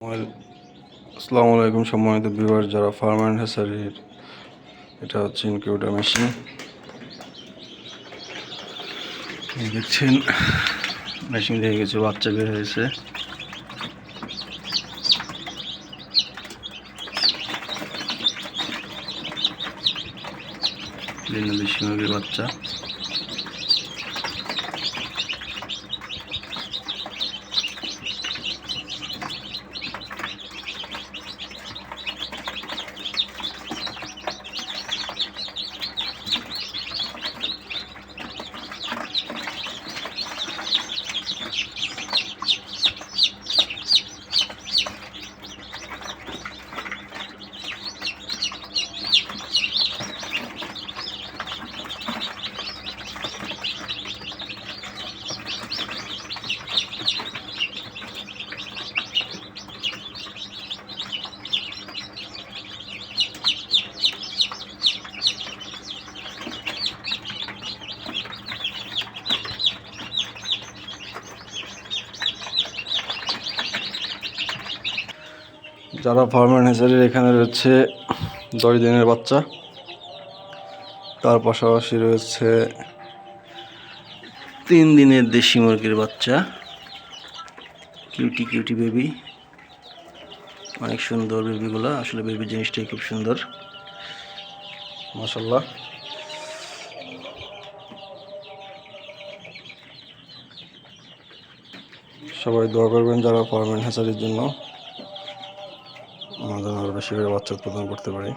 আসসালামু আলাইকুম সম্মানিত ভিউয়ার, যারা ফার্ম অ্যান্ড হ্যাচারির, এটা হচ্ছে ইনকিউবেটর মেশিন। দেখছেন মেশিন থেকে কিছু বাচ্চা বের হয়েছে। বিভিন্ন দেশি মুরগির বাচ্চা। যারা ফার্ম অ্যান্ড হ্যাচারির, এখানে রয়েছে 10 দিনের বাচ্চা, তার পাশাপাশি রয়েছে 3 দিনের দেশি মুরগির বাচ্চা। কিউটি কিউটি বেবি, অনেক সুন্দর বেবিগুলো। আসলে বেবি জিনিসটাই খুব সুন্দর, মাশাআল্লাহ। সবাই দোয়া করবেন যারা ফার্ম অ্যান্ড হ্যাচারির জন্য, আমাদের আরও বেশি করে বাচ্চা উৎপাদন করতে পারি।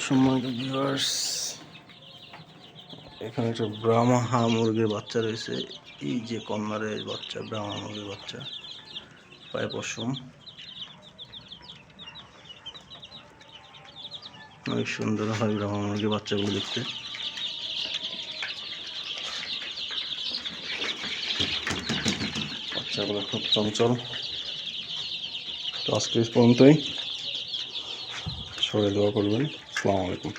সম্মানিত ভিউয়ার্স, এখানে একটা ব্রাহ্মা মুরগির বাচ্চা রয়েছে। এই যে কর্নারের বাচ্চা, ব্রাহ্মা মুরগির বাচ্চা, পায়ে পশম, অনেক সুন্দর হয় ব্রাহ্মা মুরগির বাচ্চাগুলো দেখতে। বাচ্চাগুলো খুব চঞ্চল। তো আজকে পর্যন্তই, সবাই দোয়া করবেন। আসসালামু আলাইকুম।